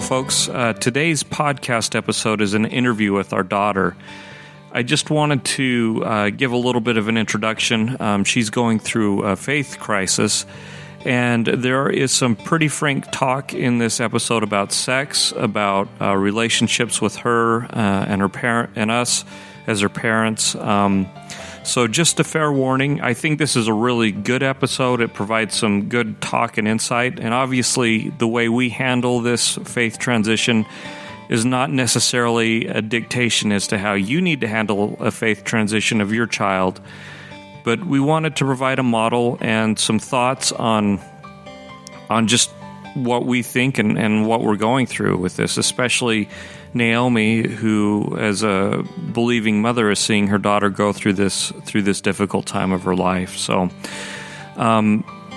folks. Today's podcast episode is an interview with our daughter. I just wanted to give a little bit of an introduction. She's going through a faith crisis, and there is some pretty frank talk in this episode about sex, about relationships with her and her parent and us as her parents. So just a fair warning, I think this is a really good episode. It provides some good talk and insight. And obviously, the way we handle this faith transition is not necessarily a dictation as to how you need to handle a faith transition of your child. But we wanted to provide a model and some thoughts on just what we think and what we're going through with this, especially Naomi, who, as a believing mother, is seeing her daughter go through this difficult time of her life. So,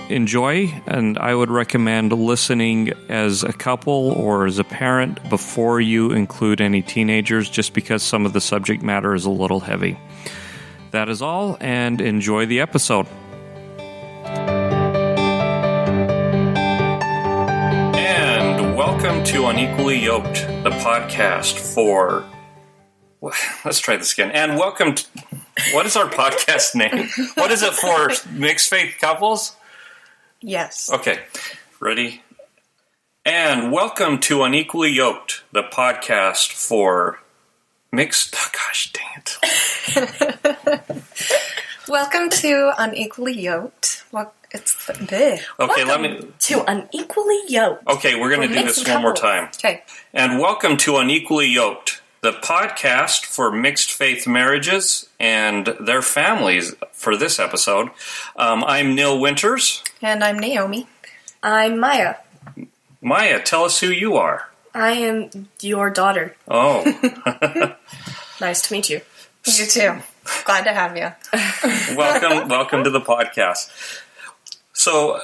enjoy, and I would recommend listening as a couple or as a parent before you include any teenagers, just because some of the subject matter is a little heavy. That is all, and enjoy the episode. Welcome to Unequally Yoked, the podcast for... Let's try this again. And welcome to... What is our podcast name? What is it for? Mixed faith couples? Yes. Okay. Ready? And welcome to Unequally Yoked, the podcast for mixed... Oh, gosh, dang it. Welcome to Unequally Yoked. Okay, welcome to Unequally Yoked. Okay, we're going to do this one more time. Okay. And welcome to Unequally Yoked, the podcast for mixed faith marriages and their families for this episode. I'm Neil Winters. And I'm Naomi. I'm Maya. Maya, tell us who you are. I am your daughter. Oh. Nice to meet you. You too. Glad to have you. Welcome to the podcast. So,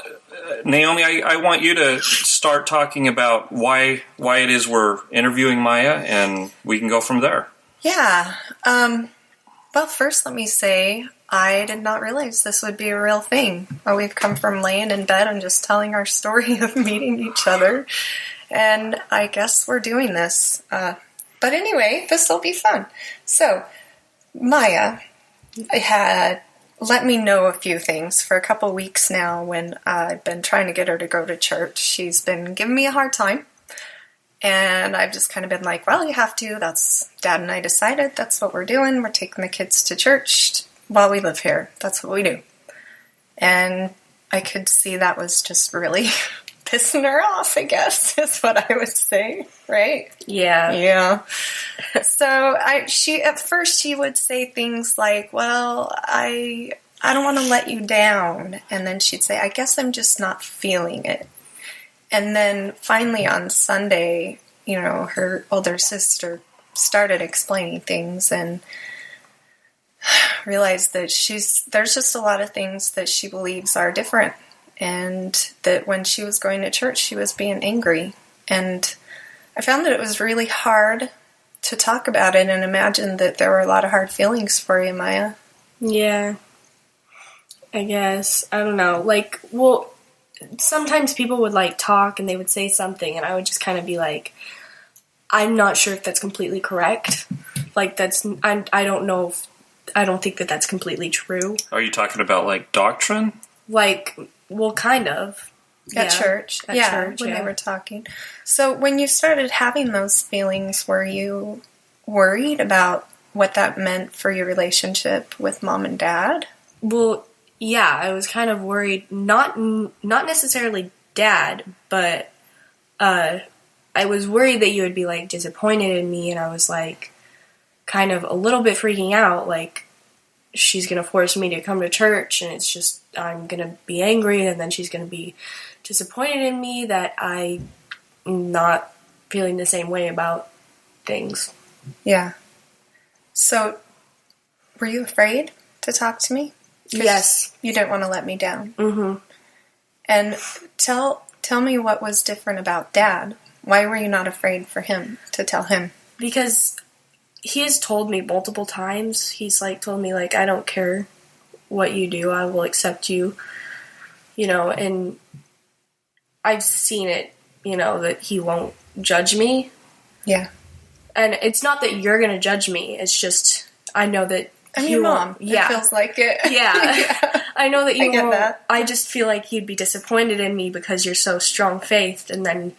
Naomi, I want you to start talking about why it is we're interviewing Maya, and we can go from there. Yeah. Well, first let me say, I did not realize this would be a real thing. We've come from laying in bed and just telling our story of meeting each other, and I guess we're doing this. But anyway, this will be fun. So, Maya had let me know a few things for a couple weeks now when I've been trying to get her to go to church. She's been giving me a hard time, and I've just kind of been like, well, you have to. That's Dad and I decided. That's what we're doing. We're taking the kids to church while we live here. That's what we do. And I could see that was just really pissing her off, I guess, is what I would say, right? Yeah. Yeah. So at first she would say things like, well, I don't want to let you down. And then she'd say, I guess I'm just not feeling it. And then finally on Sunday, her older sister started explaining things and realized that there's just a lot of things that she believes are different. And that when she was going to church, she was being angry. And I found that it was really hard to talk about it and imagine that there were a lot of hard feelings for you, Maya. Yeah. I guess. I don't know. Sometimes people would, talk and they would say something and I would just kind of be like, I'm not sure if that's completely correct. I don't know I don't think that that's completely true. Are you talking about, doctrine? Well, kind of. At church. When they were talking. So when you started having those feelings, were you worried about what that meant for your relationship with Mom and Dad? Well, yeah, I was kind of worried. Not necessarily Dad, but I was worried that you would be, disappointed in me, and I was, kind of a little bit freaking out, she's going to force me to come to church, and it's just, I'm going to be angry, and then she's going to be disappointed in me that I'm not feeling the same way about things. Yeah. So, were you afraid to talk to me? Yes. You didn't want to let me down. Mm-hmm. And tell me what was different about Dad. Why were you not afraid for him to tell him? Because he has told me multiple times. He's told me I don't care what you do, I will accept you. And I've seen it that he won't judge me. Yeah. And it's not that you're going to judge me. It's just, I know that I'm he your won't. mom. Yeah. It feels like it. Yeah. I know that you I get won't. that. I just feel like you'd be disappointed in me because you're so strong-faithed. And then,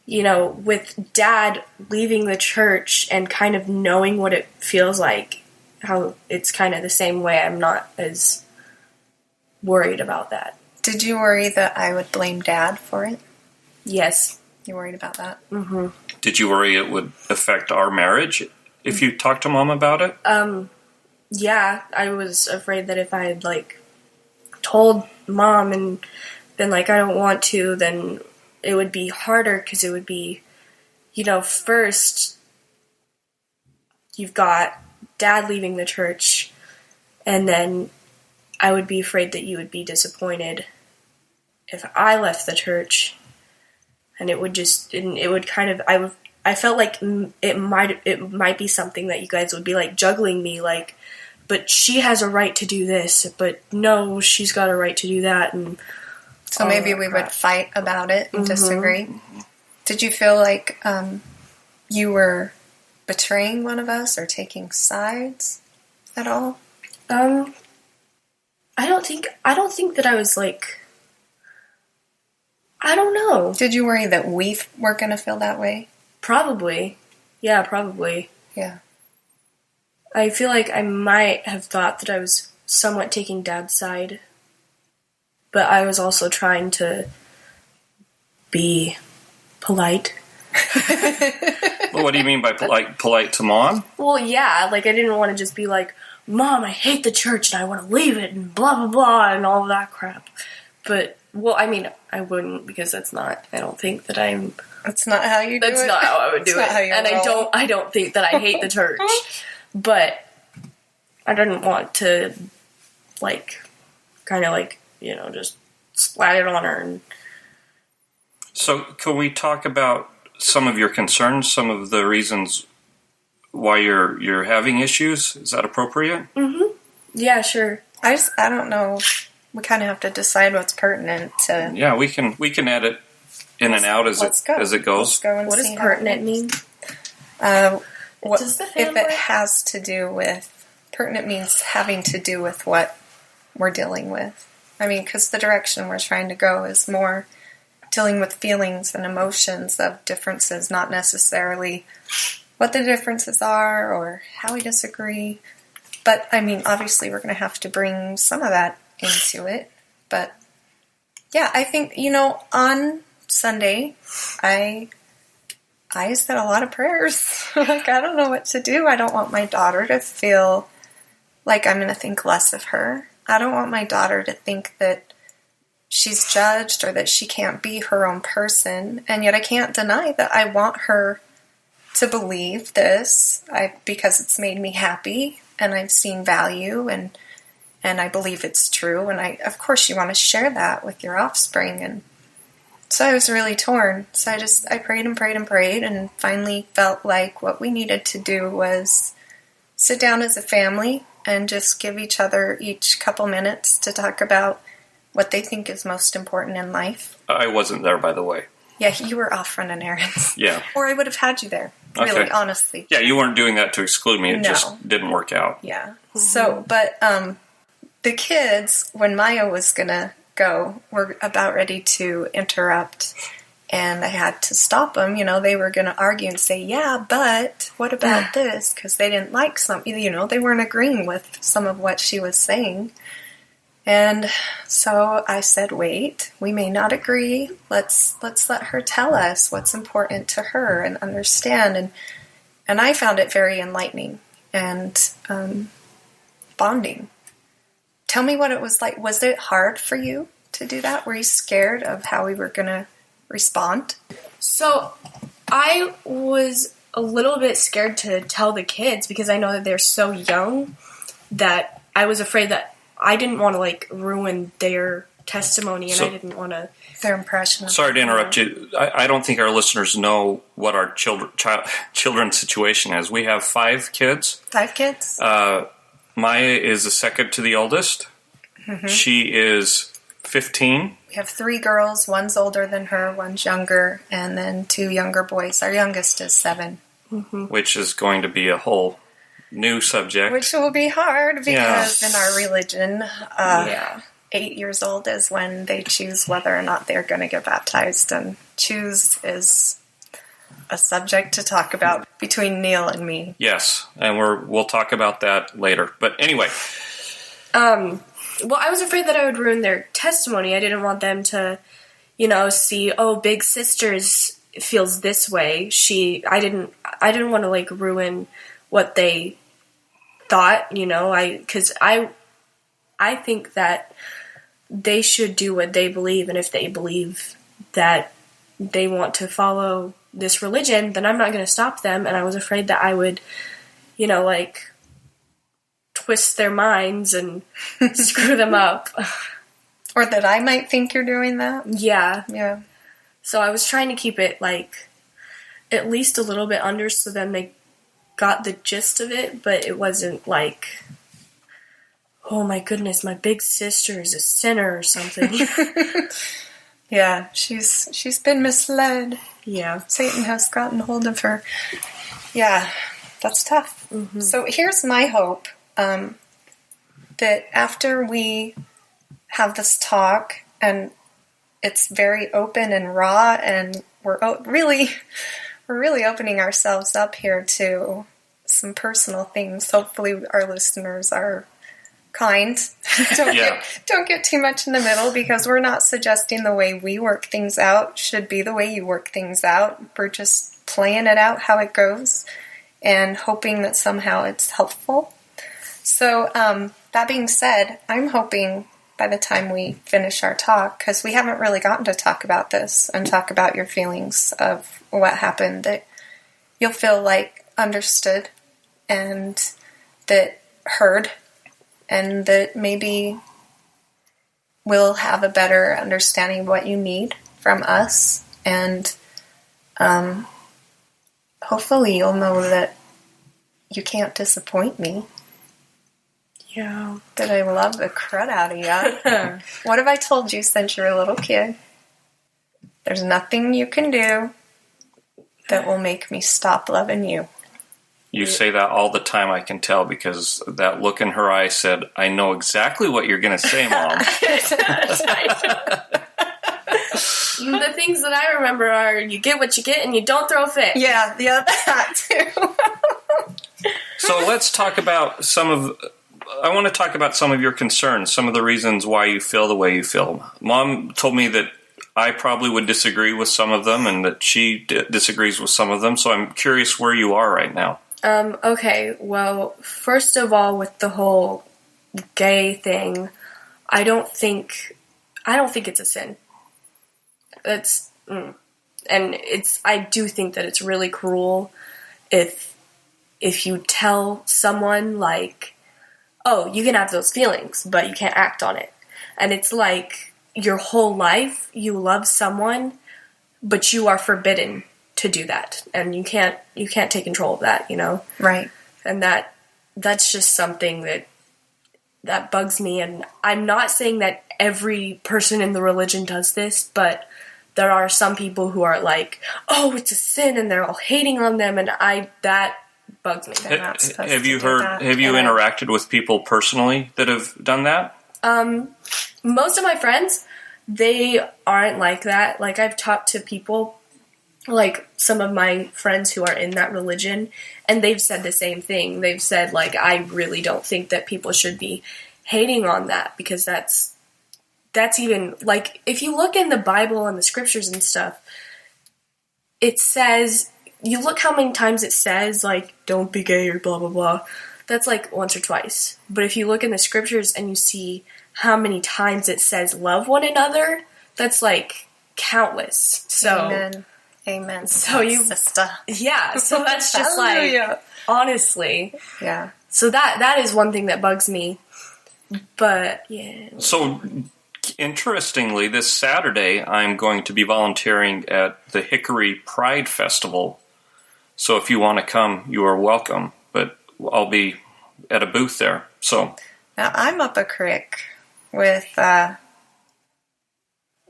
with Dad leaving the church and kind of knowing what it feels like, how it's kind of the same way, I'm not as worried about that. Did you worry that I would blame Dad for it? Yes. You worried about that? Mm-hmm. Did you worry it would affect our marriage if you talked to Mom about it? Yeah, I was afraid that if I had, told Mom and been like, I don't want to, then it would be harder because it would be, first you've got Dad leaving the church, and then I would be afraid that you would be disappointed if I left the church, and I felt like it might be something that you guys would be juggling me, but she has a right to do this, but no, she's got a right to do that, and so maybe we would fight about it and disagree. Did you feel like you were betraying one of us or taking sides at all? I don't think that I was I don't know. Did you worry that we were going to feel that way? Probably. Yeah, probably. Yeah. I feel like I might have thought that I was somewhat taking Dad's side, but I was also trying to be polite. Well, what do you mean by polite to Mom? Well, yeah, I didn't want to just be like, Mom, I hate the church and I want to leave it and blah, blah, blah, and all that crap. But, I wouldn't, because I don't think that I'm... That's not how you do it. That's not how I would do it. And roll. I don't think that I hate the church. But I didn't want to, just splat it on her. And So, can we talk about some of your concerns, some of the reasons why you're having issues? Is that appropriate? Mm-hmm. Yeah, sure. I don't know. We kind of have to decide what's pertinent to... Yeah, we can edit in and out as it goes. Let's go and What see does pertinent mean? If it has to do with... Pertinent means having to do with what we're dealing with. Because the direction we're trying to go is more dealing with feelings and emotions of differences, not necessarily what the differences are or how we disagree. But, obviously we're going to have to bring some of that into it. But, yeah, I think, on Sunday, I said a lot of prayers. I don't know what to do. I don't want my daughter to feel like I'm going to think less of her. I don't want my daughter to think that she's judged or that she can't be her own person. And yet I can't deny that I want her to believe this because it's made me happy and I've seen value and I believe it's true. And of course you want to share that with your offspring. And so I was really torn. So I prayed and prayed and prayed and finally felt like what we needed to do was sit down as a family and just give each other each couple minutes to talk about what they think is most important in life. I wasn't there, by the way. Yeah, you were off running errands. Yeah. Or I would have had you there, really, Okay. honestly. Yeah, you weren't doing that to exclude me. It just didn't work out. Yeah. Mm-hmm. So, but the kids, when Maya was going to go, were about ready to interrupt. And I had to stop them. They were going to argue and say, yeah, but what about this? Because they didn't like something. They weren't agreeing with some of what she was saying. And so I said, wait, we may not agree. Let's let her tell us what's important to her and understand. And I found it very enlightening and bonding. Tell me what it was like. Was it hard for you to do that? Were you scared of how we were going to respond? So I was a little bit scared to tell the kids because I know that they're so young that I was afraid that I didn't want to ruin their testimony and I didn't want to... Their impression. Sorry to interrupt you. I don't think our listeners know what our children's situation is. We have 5 kids. 5 kids? Maya is the second to the oldest. Mm-hmm. She is 15. we have 3 girls. One's older than her, one's younger, and then 2 younger boys. Our youngest is 7. Which is going to be a whole new subject. Which will be hard because in our religion, 8 years old is when they choose whether or not they're going to get baptized. And choose is a subject to talk about between Neil and me. Yes, and we'll talk about that later. But anyway. Well, I was afraid that I would ruin their testimony. I didn't want them to, see, big sister's feels this way. I didn't want to like ruin what they thought, because I think that they should do what they believe, and if they believe that they want to follow this religion, then I'm not going to stop them. And I was afraid that I would, twist their minds and screw them up. Or that I might think you're doing that. Yeah. Yeah. So I was trying to keep it, at least a little bit under so then they got the gist of it, but it wasn't like, oh my goodness, my big sister is a sinner or something. Yeah, she's been misled. Yeah. Satan has gotten hold of her. Yeah, that's tough. Mm-hmm. So here's my hope, that after we have this talk and it's very open and raw, and we're really opening ourselves up here to some personal things. Hopefully our listeners are kind. Don't get too much in the middle, because we're not suggesting the way we work things out should be the way you work things out. We're just playing it out how it goes and hoping that somehow it's helpful. So that being said, I'm hoping by the time we finish our talk, because we haven't really gotten to talk about this and talk about your feelings of what happened, that you'll feel like understood and that heard, and that maybe we'll have a better understanding of what you need from us, and hopefully you'll know that you can't disappoint me. Yeah. That I love the crud out of you. What have I told you since you're a little kid? There's nothing you can do that will make me stop loving you. You say that all the time, I can tell, because that look in her eye said, I know exactly what you're going to say, Mom. The things that I remember are, you get what you get and you don't throw a fit. Yeah, that too. So let's talk about I want to talk about some of your concerns, some of the reasons why you feel the way you feel. Mom told me that I probably would disagree with some of them, and that she disagrees with some of them, so I'm curious where you are right now. Okay, well, first of all, with the whole gay thing, I don't think it's a sin. And I do think that it's really cruel if you tell someone, like, oh, you can have those feelings, but you can't act on it. And it's like your whole life you love someone, but you are forbidden to do that, and you can't take control of that, Right. And that's just something that bugs me. And I'm not saying that every person in the religion does this, but there are some people who are like, oh, it's a sin, and they're all hating on them, and that bugs me. Have you interacted with people personally that have done that? Most of my friends, they aren't like that. Like, I've talked to people, like some of my friends who are in that religion, and they've said the same thing. They've said, like, I really don't think that people should be hating on that, because that's even, like, if you look in the Bible and the scriptures and stuff, it says, you look how many times it says, like, don't be gay or blah, blah, blah. That's, like, once or twice. But if you look in the scriptures and you see how many times it says love one another, that's, like, countless. So, Amen. So sister. Yeah, so that's just, like, honestly. Yeah. So that is one thing that bugs me. But, yeah. So, interestingly, this Saturday, I'm going to be volunteering at the Hickory Pride Festival. So if you want to come, you are welcome. But I'll be at a booth there. So Now, I'm up a creek with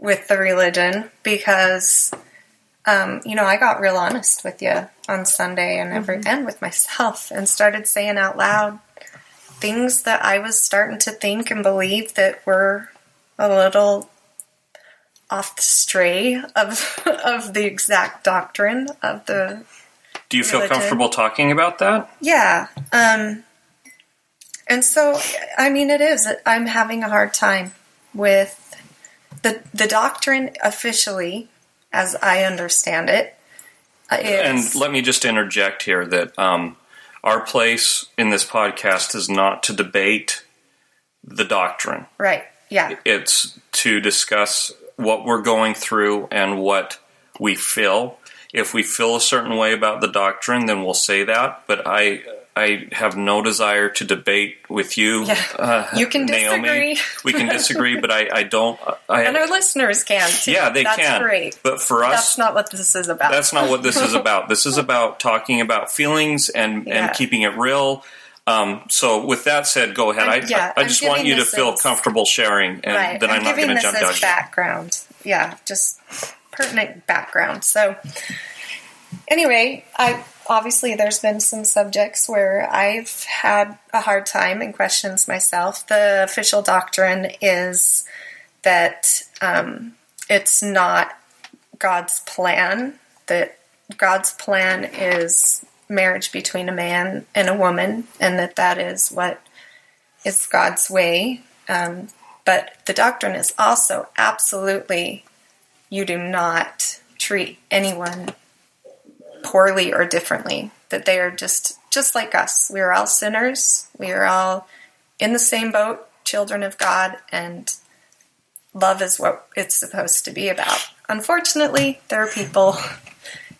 with the religion because, I got real honest with you on Sunday and with myself and started saying out loud things that I was starting to think and believe that were a little off the stray of the exact doctrine of the Do you feel religion. comfortable talking about that? Yeah. And so, it is. I'm having a hard time with the doctrine officially, as I understand it. And let me just interject here that our place in this podcast is not to debate the doctrine. Right, yeah. It's to discuss what we're going through and what we feel. If we feel a certain way about the doctrine, then we'll say that. But I have no desire to debate with you, You can Naomi. disagree. We can disagree, but I don't. And our listeners can, too. Yeah, they That's can. great. But for us, That's not what this is about. that's not what this is about. This is about talking about feelings and keeping it real. So with that said, go ahead. I just want you to feel comfortable sharing, and then I'm not going to jump down. Giving this as background. Yeah, just pertinent background. So anyway, obviously there's been some subjects where I've had a hard time and questions myself. The official doctrine is that it's not God's plan, that God's plan is marriage between a man and a woman, and that is what is God's way. But the doctrine is also absolutely, you do not treat anyone poorly or differently, that they are just like us. We are all sinners. We are all in the same boat, children of God, and love is what it's supposed to be about. Unfortunately, there are people,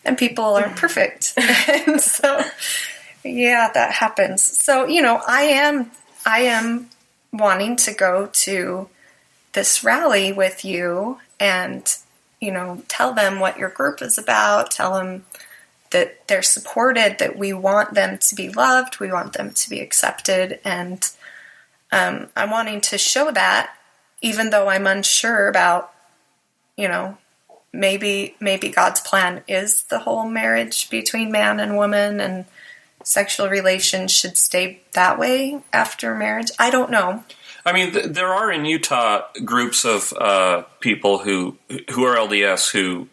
and people aren't perfect. And so, yeah, that happens. So, I am wanting to go to this rally with you and, tell them what your group is about, tell them that they're supported, that we want them to be loved, we want them to be accepted, and I'm wanting to show that, even though I'm unsure about, maybe God's plan is the whole marriage between man and woman, and sexual relations should stay that way after marriage. I don't know. There are in Utah groups of people who are LDS who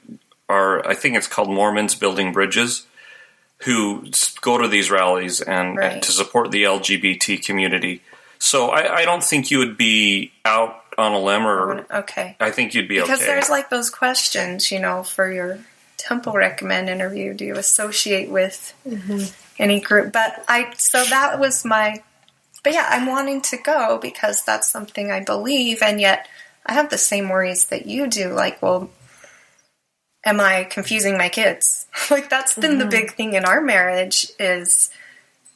are, I think it's called Mormons Building Bridges, who go to these rallies and to support the LGBT community. So I don't think you would be out on a limb, or okay. I think you'd be okay. Because there's like those questions, for your Temple Recommend interview. Do you associate with any group? But that was but yeah, I'm wanting to go because that's something I believe, and yet I have the same worries that you do. Like, well, am I confusing my kids? Like, that's been the big thing in our marriage is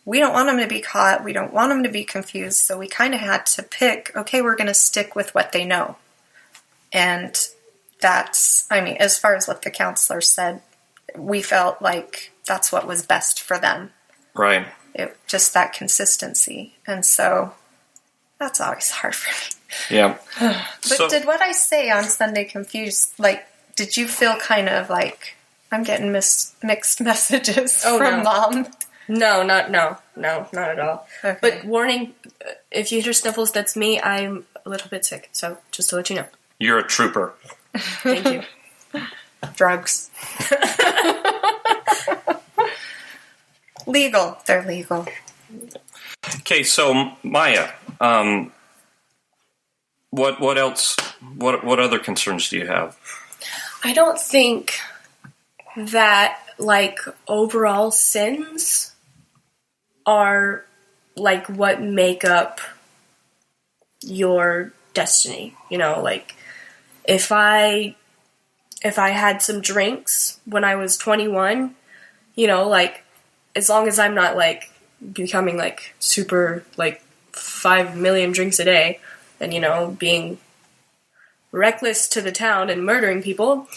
we don't want them to be caught. We don't want them to be confused. So we kind of had to pick, okay, we're going to stick with what they know. And that's, as far as what the counselor said, we felt like that's what was best for them. Right. Just that consistency. And so that's always hard for me. Yeah. But did what I say on Sunday confuse, did you feel kind of like I'm getting mixed messages from Mom? No, not at all. Okay. But warning, if you hear sniffles, that's me. I'm a little bit sick, so just to let you know. You're a trooper. Thank you. Drugs. Legal. They're legal. Okay, so Maya, what else? What other concerns do you have? I don't think that overall sins are what make up your destiny. If I had some drinks when I was 21, as long as I'm not becoming super 5 million drinks a day and being reckless to the town and murdering people,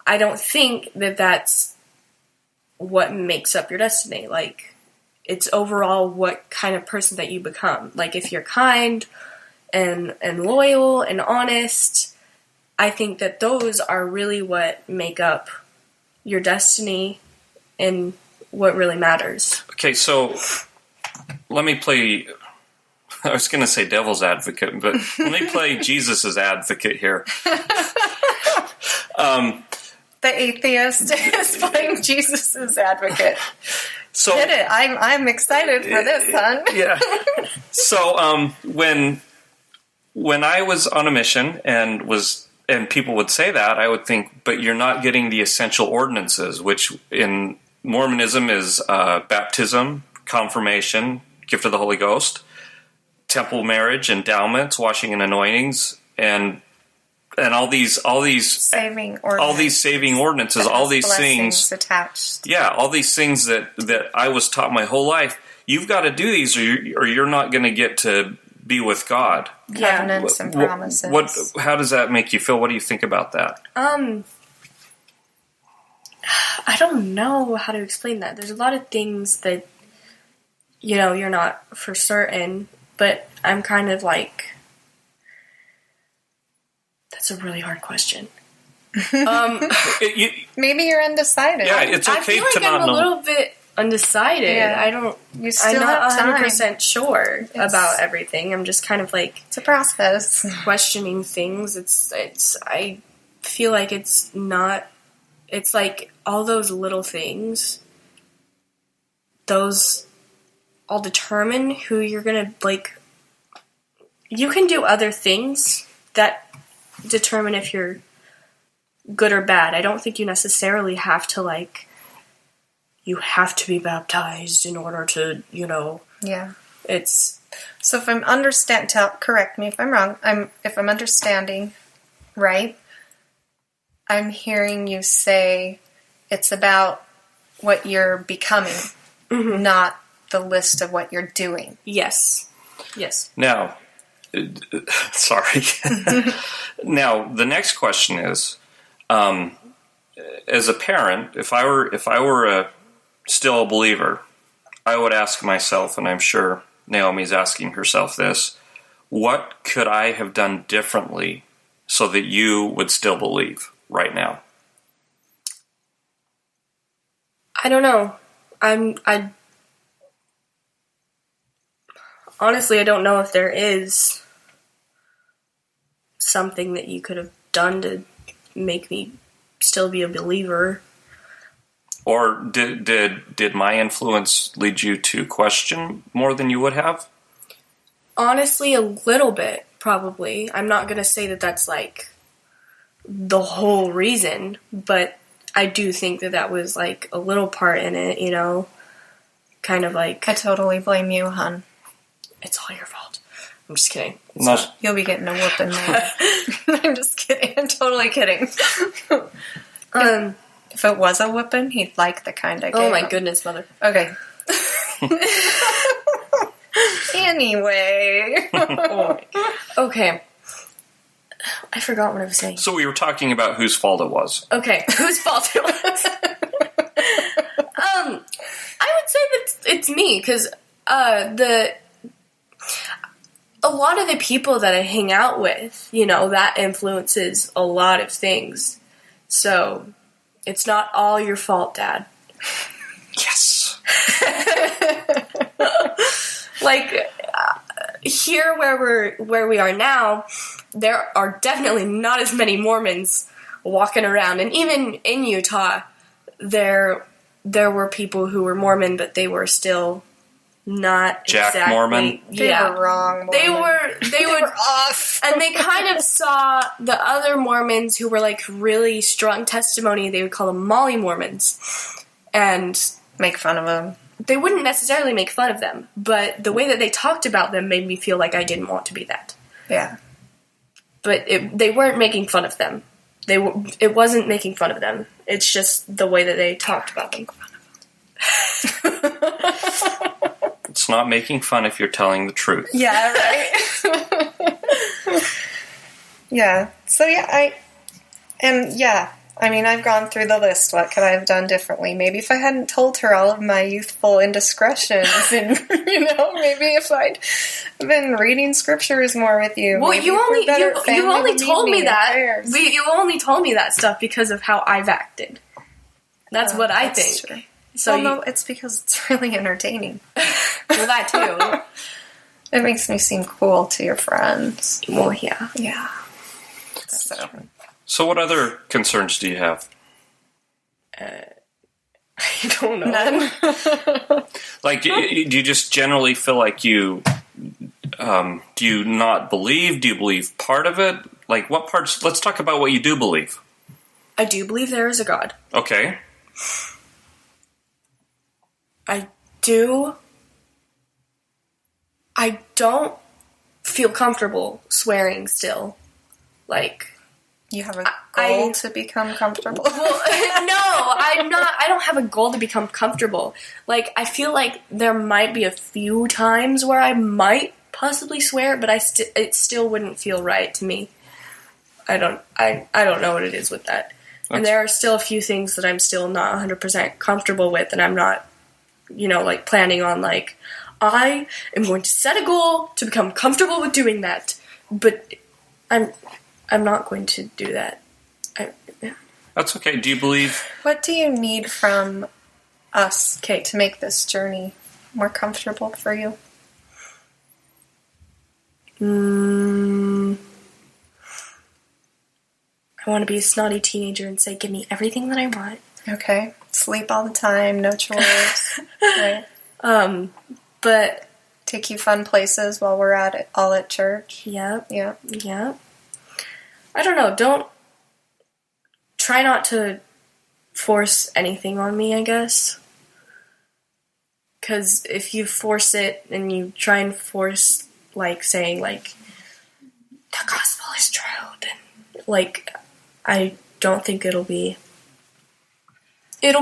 I don't think that that's what makes up your destiny. It's overall what kind of person that you become. If you're kind and loyal and honest I think that those are really what make up your destiny and what really matters. Okay, so let me play. I was going to say devil's advocate, but let me play Jesus' advocate here. The atheist is playing Jesus' advocate. So Get it? I'm excited for this, son. Yeah. So when I was on a mission and people would say that, I would think, but you're not getting the essential ordinances, which in Mormonism is baptism, confirmation, gift of the Holy Ghost, temple marriage, endowments, washing and anointings, and all these Saving ordinances, all these things attached. Yeah, all these things that I was taught my whole life. You've got to do these, or you're not going to get to be with God. Covenants and promises. How does that make you feel? What do you think about that? I don't know how to explain that. There's a lot of things that, you're not for certain, but I'm kind of like, that's a really hard question. Maybe you're undecided. Yeah, it's okay I feel like to not I'm a know. little bit undecided. Yeah. I'm not have 100% sure about everything. I'm just kind of like It's a process. questioning things. I feel like it's like all those little things, those all determine who you're gonna like. You can do other things that determine if you're good or bad. I don't think you necessarily have to you have to be baptized in order to, Yeah. it's... So if I'm correct me if I'm wrong, if I'm understanding right, I'm hearing you say it's about what you're becoming, not the list of what you're doing. Yes. Now, sorry. Now, the next question is, as a parent, if I were still a believer, I would ask myself, and I'm sure Naomi's asking herself this, what could I have done differently so that you would still believe right now? I don't know. I honestly, I don't know if there is something that you could have done to make me still be a believer. Or did my influence lead you to question more than you would have? Honestly, a little bit, probably. I'm not going to say that that's the whole reason, but I do think that was a little part in it, kind of I totally blame you, hon. It's all your fault. I'm just kidding. You'll be getting a whooping now. I'm just kidding. I'm totally kidding. If it was a whooping, he'd like the kind I gave Oh my him. goodness, mother. Okay. Anyway. Okay. I forgot what I was saying. So we were talking about whose fault it was. Okay, whose fault it was? I would say that it's me, because a lot of the people that I hang out with, that influences a lot of things. So, it's not all your fault, Dad. Yes. Here where we are now, there are definitely not as many Mormons walking around, and even in Utah, there were people who were Mormon, but they were still not Jack exactly Mormon. They were wrong. They Mormon. were off. and they kind of saw the other Mormons who were really strong testimony. They would call them Molly Mormons, and Make fun of them. they wouldn't necessarily make fun of them, but the way that they talked about them made me feel like I didn't want to be that. Yeah. But they weren't making fun of them. It wasn't making fun of them. It's just the way that they talked about them. It's not making fun if you're telling the truth. Yeah, right? Yeah. So, yeah, I mean, I've gone through the list. What could I have done differently? Maybe if I hadn't told her all of my youthful indiscretions, and maybe if I'd been reading scriptures more with you. Well, maybe you only told me that. Prayers. You only told me that stuff because of how I've acted. That's what I think. True. So no, it's because it's really entertaining. Well, that too. It makes me seem cool to your friends. Well, yeah. Yeah. So what other concerns do you have? I don't know. None. Like, do you just generally feel like do you not believe? Do you believe part of it? Like, what parts? Let's talk about what you do believe. I do believe there is a God. Okay. I don't feel comfortable swearing still. Like, You have a goal to become comfortable. well, no, I'm not. I don't have a goal to become comfortable. Like, I feel like there might be a few times where I might possibly swear, but it still wouldn't feel right to me. I don't know what it is with that. And there are still a few things that I'm still not 100% comfortable with, and I'm not, like, planning on, like, I am going to set a goal to become comfortable with doing that. But I'm not going to do that. That's okay. Do you believe? What do you need from us, Kate, to make this journey more comfortable for you? I want to be a snotty teenager and say, give me everything that I want. Okay. Sleep all the time, no chores. Right. But Take you fun places while we're at it, all at church. yeah. Yeah. I don't know. Try not to force anything on me, I guess. Because if you force it and you try and force, like, saying, like, the gospel is true, then, like, I don't think it'll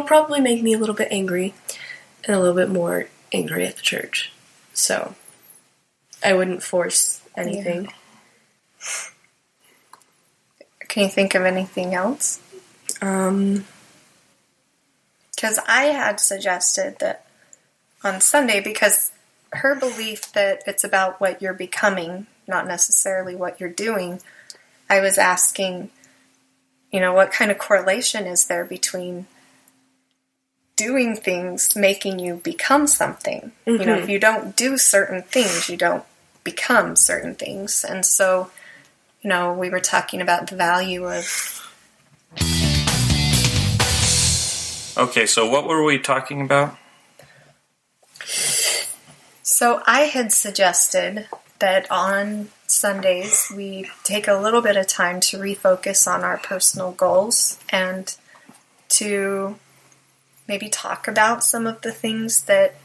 probably make me a little bit angry and a little bit more angry at the church. So, I wouldn't force anything. Yeah. Can you think of anything else? Because I had suggested that on Sunday, because her belief that it's about what you're becoming, not necessarily what you're doing, I was asking, what kind of correlation is there between doing things making you become something? Mm-hmm. If you don't do certain things, you don't become certain things. And so, we were talking about the value of... Okay, so what were we talking about? So I had suggested that on Sundays we take a little bit of time to refocus on our personal goals and to maybe talk about some of the things that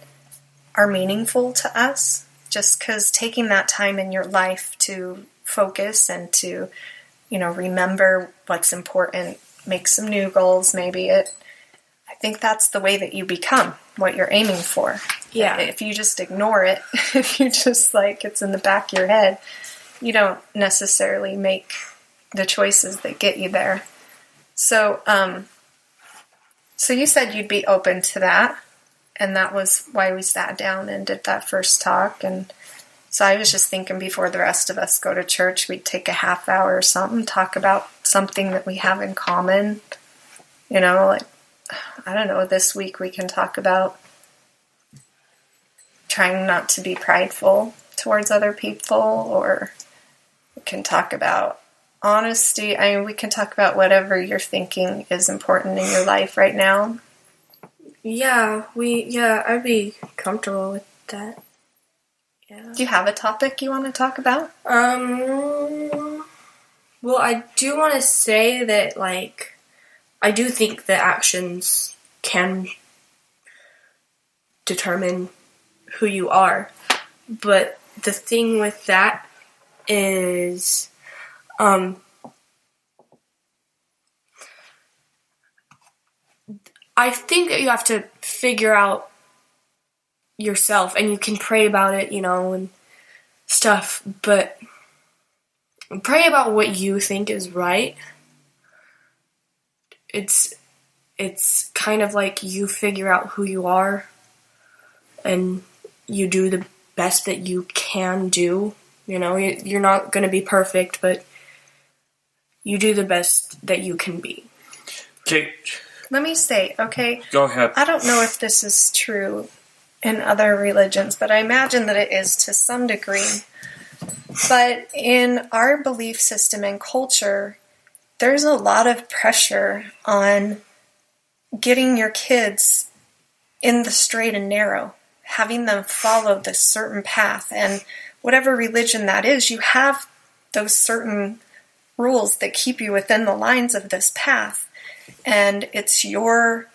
are meaningful to us, just because taking that time in your life to focus and to, remember what's important, make some new goals, I think that's the way that you become what you're aiming for. Yeah. If you just ignore it, if you just it's in the back of your head, you don't necessarily make the choices that get you there. So, so you said you'd be open to that, and that was why we sat down and did that first talk. And so I was just thinking before the rest of us go to church, we'd take a half hour or something, talk about something that we have in common. I don't know, this week we can talk about trying not to be prideful towards other people, or we can talk about honesty. I mean, we can talk about whatever you're thinking is important in your life right now. Yeah, I'd be comfortable with that. Yeah. Do you have a topic you want to talk about? Well, I do want to say that, I do think that actions can determine who you are. But the thing with that is, I think that you have to figure out yourself, and you can pray about it, and stuff, but pray about what you think is right. it's kind of like you figure out who you are and you do the best that you can do. You know, you're not going to be perfect, but you do the best that you can be. Okay. Let me say, okay, Go ahead. I don't know if this is true in other religions, but I imagine that it is to some degree. But in our belief system and culture, there's a lot of pressure on getting your kids in the straight and narrow, having them follow this certain path. And whatever religion that is, you have those certain rules that keep you within the lines of this path. And it's your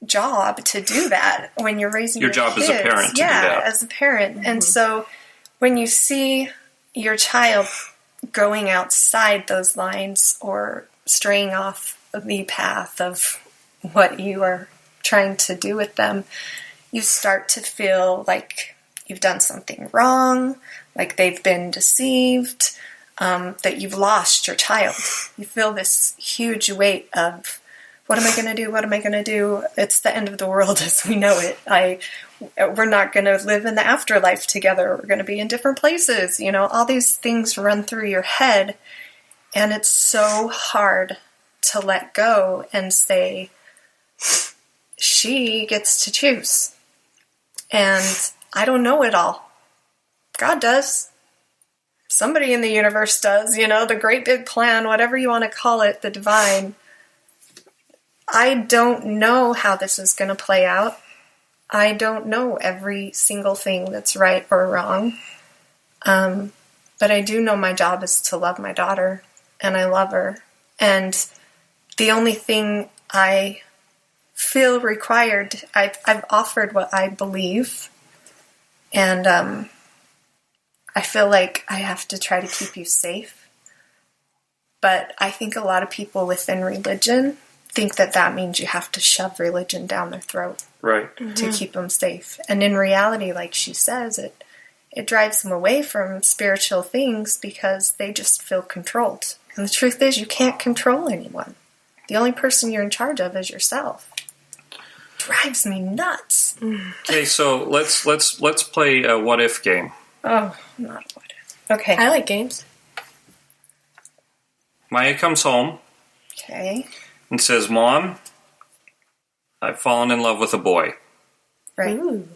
job to do that when you're raising your job kids. as a parent to do that. As a parent. Mm-hmm. And so when you see your child going outside those lines or straying off the path of what you are trying to do with them, you start to feel like you've done something wrong, like they've been deceived, that you've lost your child. You feel this huge weight of, what am I going to do? What am I going to do? It's the end of the world as we know it. We're not going to live in the afterlife together. We're going to be in different places. You know, all these things run through your head, and it's so hard to let go and say, she gets to choose. And I don't know it all. God does. Somebody in the universe does, you know, the great big plan, whatever you want to call it, the divine. I don't know how this is going to play out. I don't know every single thing that's right or wrong. But I do know my job is to love my daughter, and I love her. And the only thing I feel required, I've offered what I believe, and I feel like I have to try to keep you safe. But I think a lot of people within religion think that that means you have to shove religion down their throat, right, to keep them safe. And in reality, like she says, it drives them away from spiritual things because they just feel controlled. And the truth is, you can't control anyone. The only person you're in charge of is yourself. Drives me nuts. Okay, so let's play a what if game. Oh, not a what if. Okay. I like games. Maya comes home. Okay. And says, Mom, I've fallen in love with a boy. Right. Ooh.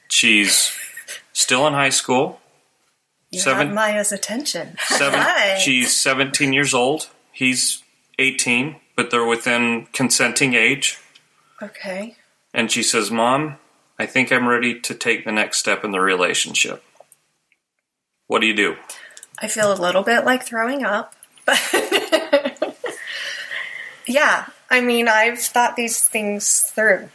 She's still in high school. You have Maya's attention. Right. She's 17 years old. He's 18, but they're within consenting age. Okay. And she says, Mom, I think I'm ready to take the next step in the relationship. What do you do? I feel a little bit like throwing up, but yeah, I mean, I've thought these things through.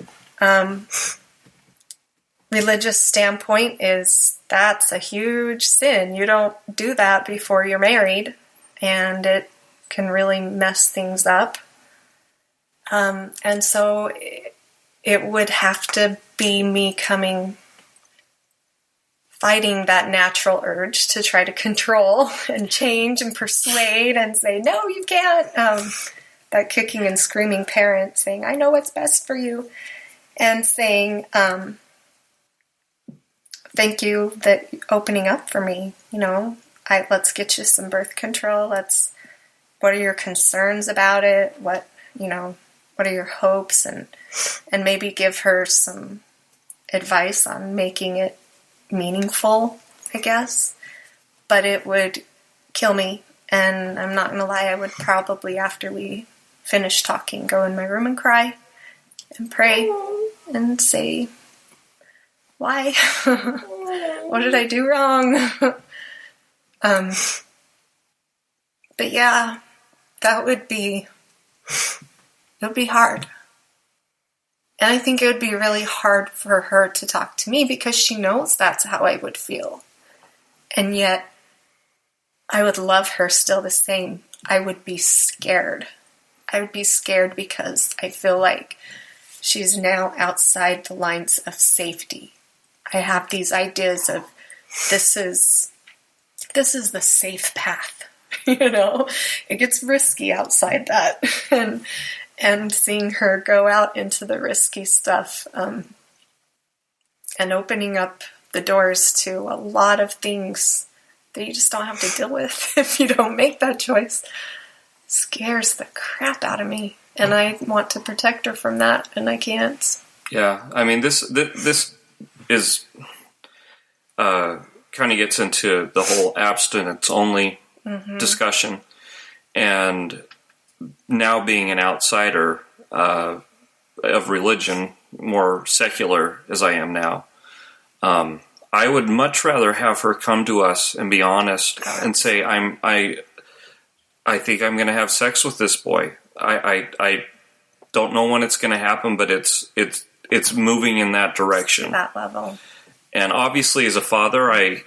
Religious standpoint is that's a huge sin. You don't do that before you're married, and it can really mess things up. And so it would have to be me fighting that natural urge to try to control and change and persuade and say, no, you can't. That kicking and screaming parent saying, I know what's best for you. And saying, thank you that opening up for me. You know, let's get you some birth control. What are your concerns about it? What are your hopes? And maybe give her some advice on making it meaningful, I guess. But it would kill me, and I'm not going to lie, I would probably, after we finish talking, go in my room and cry and pray and say, why? What did I do wrong? But yeah, it would be hard. And I think it would be really hard for her to talk to me because she knows that's how I would feel. And yet, I would love her still the same. I would be scared. I would be scared because I feel like she's now outside the lines of safety. I have these ideas of this is the safe path. You know, it gets risky outside that. and seeing her go out into the risky stuff, and opening up the doors to a lot of things that you just don't have to deal with if you don't make that choice, scares the crap out of me. And I want to protect her from that, and I can't. Yeah, I mean, this is kind of gets into the whole abstinence-only discussion. And now being an outsider of religion, more secular as I am now, I would much rather have her come to us and be honest and say, I think I'm going to have sex with this boy. I don't know when it's going to happen, but it's moving in that direction. That level. And obviously, as a father, I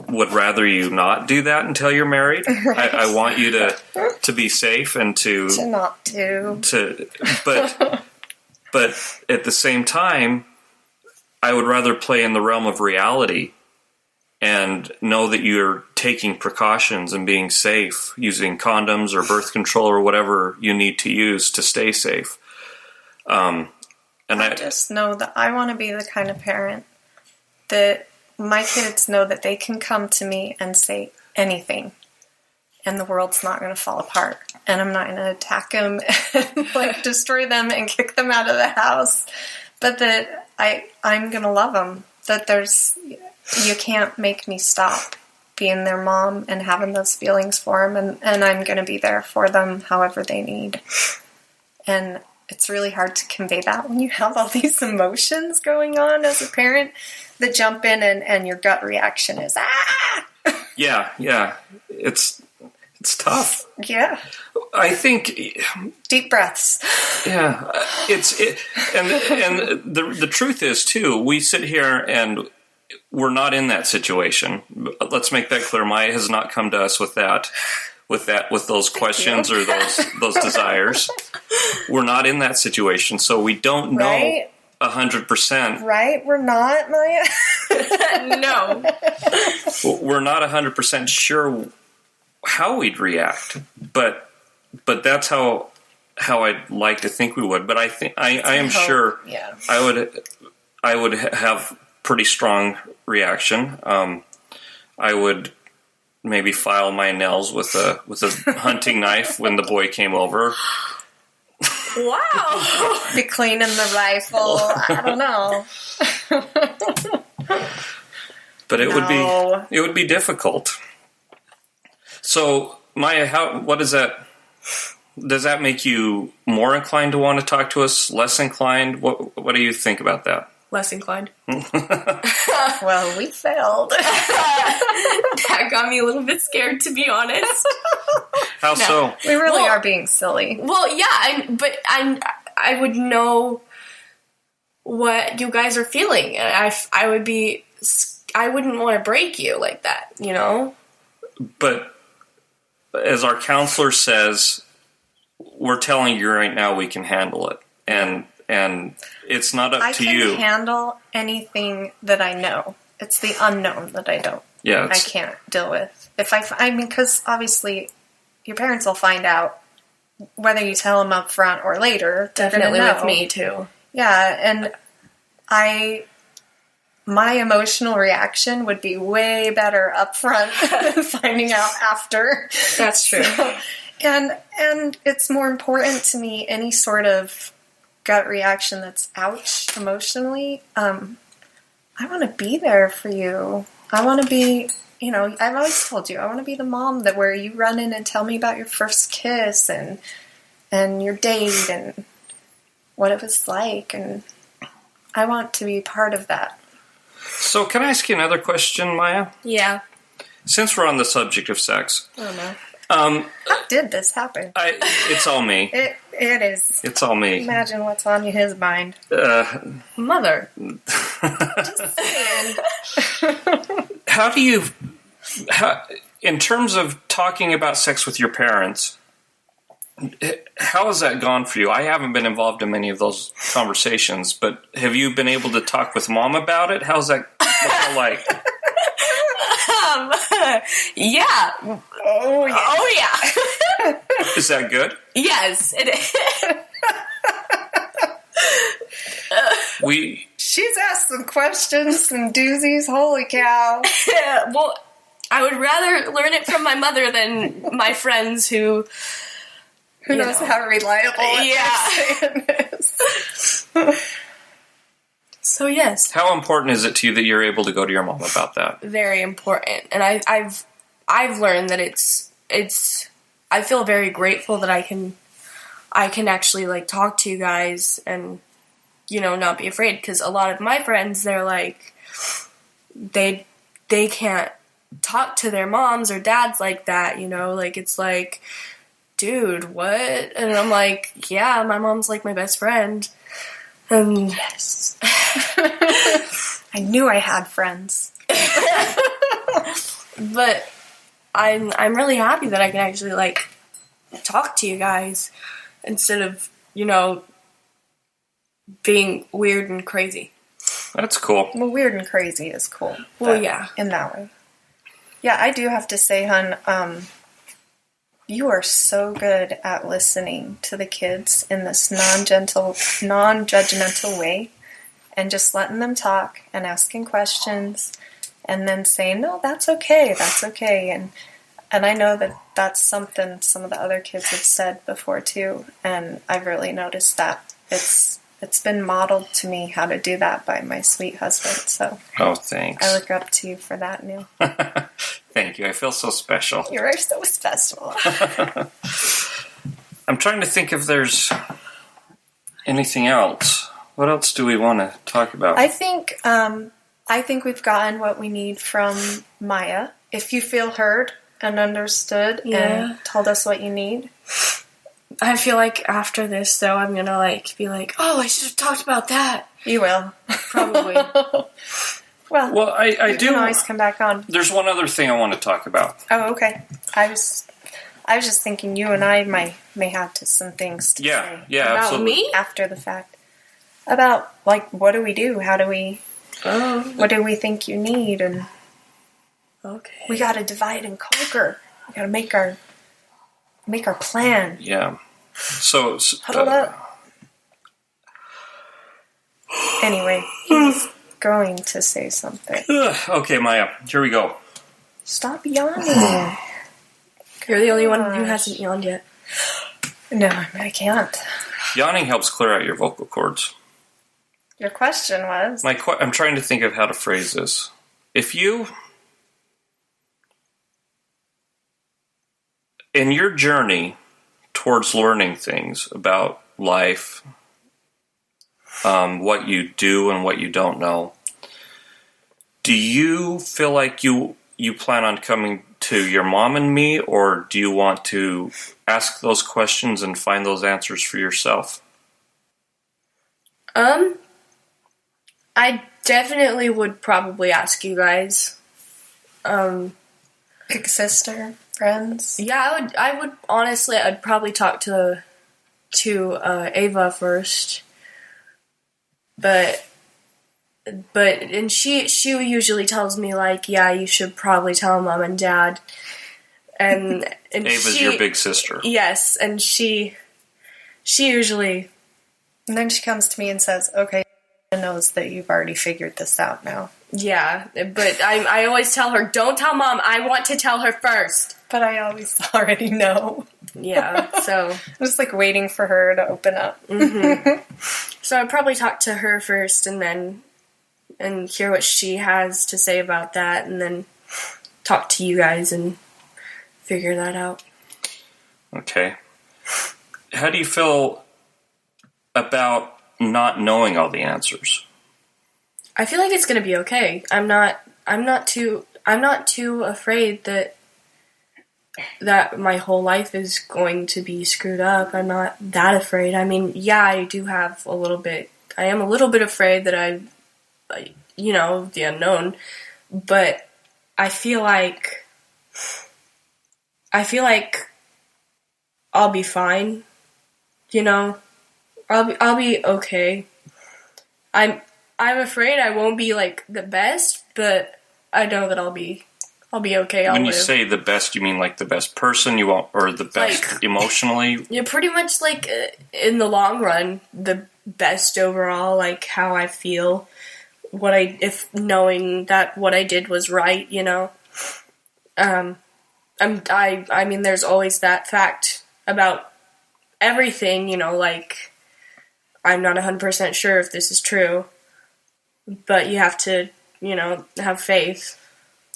would rather you not do that until you're married. Right. I want you to be safe and to not to. But at the same time, I would rather play in the realm of reality and know that you're taking precautions and being safe, using condoms or birth control or whatever you need to use to stay safe. And I just know that I want to be the kind of parent that my kids know that they can come to me and say anything, and the world's not going to fall apart, and I'm not going to attack them and destroy them and kick them out of the house, but that I'm going to love them. That you can't make me stop being their mom and having those feelings for them, and I'm going to be there for them however they need. And it's really hard to convey that when you have all these emotions going on as a parent that jump in and your gut reaction is, ah! Yeah. It's tough. Yeah. I think deep breaths. Yeah. And the truth is too, we sit here and we're not in that situation. Let's make that clear. Maya has not come to us with those questions or those desires. We're not in that situation, so we don't know 100%. Right? We're not, Maya? No. We're not 100% sure how we'd react, but that's how I'd like to think we would. But I think I am sure I would have pretty strong reaction. I would maybe file my nails with a hunting knife when the boy came over. Wow. Be cleaning the rifle. I don't know. But it would be difficult. So, Maya, what does that make you more inclined to want to talk to us? Less inclined? What do you think about that? Less inclined. Well, we failed. That got me a little bit scared, to be honest. How so? We really are being silly. Well, yeah, but I would know what you guys are feeling. I wouldn't want to break you like that, you know? But as our counselor says, we're telling you right now we can handle it. And it's not up to you. I can handle anything that I know. It's the unknown that I don't. Yeah, I can't deal with. Because obviously your parents will find out whether you tell them up front or later. Definitely with me too. Yeah, and my emotional reaction would be way better up front than finding out after. That's true. So, and it's more important to me, any sort of gut reaction that's ouch emotionally. I want to be there for you. I want to be, I've always told you, I want to be the mom where you run in and tell me about your first kiss and your date and what it was like, and I want to be part of that. So can I ask you another question, Maya? Yeah. Since we're on the subject of sex. I don't know. How did this happen? It's all me. It is. It's all me. Imagine what's on his mind. Mother. Just saying. How do you, in terms of talking about sex with your parents, how has that gone for you? I haven't been involved in many of those conversations, but have you been able to talk with Mom about it? What's that like? Yeah. Oh, yeah. Oh, yeah. Is that good? Yes, it is. She's asked some questions, some doozies. Holy cow! Well, I would rather learn it from my mother than my friends who knows how reliable it is. So yes. How important is it to you that you're able to go to your mom about that? Very important. And I've learned that it's I feel very grateful that I can actually like talk to you guys and not be afraid, because a lot of my friends, they're like they can't talk to their moms or dads like that, like it's like, dude, what? And I'm like, yeah, my mom's like my best friend. And yes. I knew I had friends. But I'm really happy that I can actually like talk to you guys instead of, being weird and crazy. That's cool. Well, weird and crazy is cool. Well, yeah. In that way. Yeah, I do have to say, hon, you are so good at listening to the kids in this non-judgmental way, and just letting them talk and asking questions, and then saying, no, that's okay, and I know that that's something some of the other kids have said before too, and I've really noticed that it's been modeled to me how to do that by my sweet husband. So, oh, thanks. I look up to you for that, Neil. Thank you. I feel so special. You are so special. I'm trying to think if there's anything else. What else do we want to talk about? I think we've gotten what we need from Maya. If you feel heard and understood and told us what you need. I feel like after this, though, I'm gonna like be like, oh, I should have talked about that. You will. Probably. Well, I do. You can always come back on. There's one other thing I want to talk about. Oh, okay. I was just thinking you and I may have some things to say. Yeah, about absolutely. Me after the fact. About like, what do we do? How do we? What do we think you need? And we got to divide and conquer. We got to make our plan. Yeah. So huddle up. Anyway, he's going to say something. Okay, Maya, here we go. Stop yawning. You're the only one who hasn't yawned yet. No, I can't. Yawning helps clear out your vocal cords. Your question was? I'm trying to think of how to phrase this. If you, in your journey towards learning things about life, what you do and what you don't know, do you feel like you plan on coming to your mom and me, or do you want to ask those questions and find those answers for yourself? I definitely would probably ask you guys. Big sister, friends. Yeah, I would honestly, I'd probably talk to Ava first. But she usually tells me like, yeah, you should probably tell mom and dad. And Ava's your big sister. Yes, and she usually. And then she comes to me and says, okay, knows that you've already figured this out now. Yeah, but I always tell her, don't tell mom, I want to tell her first. But I always already know. Yeah, so. I'm just like waiting for her to open up. Mm-hmm. So I'd probably talk to her first and hear what she has to say about that, and then talk to you guys and figure that out. Okay. How do you feel about not knowing all the answers? I feel like it's going to be okay. I'm not too afraid that my whole life is going to be screwed up. I'm not that afraid. I mean, yeah, I am a little bit afraid that the unknown, but I feel like I'll be fine. I'll be okay. I'm afraid I won't be like the best, but I know that I'll be I'll be okay. I'll When you live. say the best, you mean like the best person you want, or the best Like- emotionally? Yeah, pretty much like in the long run, the best overall, like how I feel, if knowing that what I did was right, you know. I mean, there's always that fact about everything, you know, like I'm not 100% sure if this is true, but you have to, you know, have faith.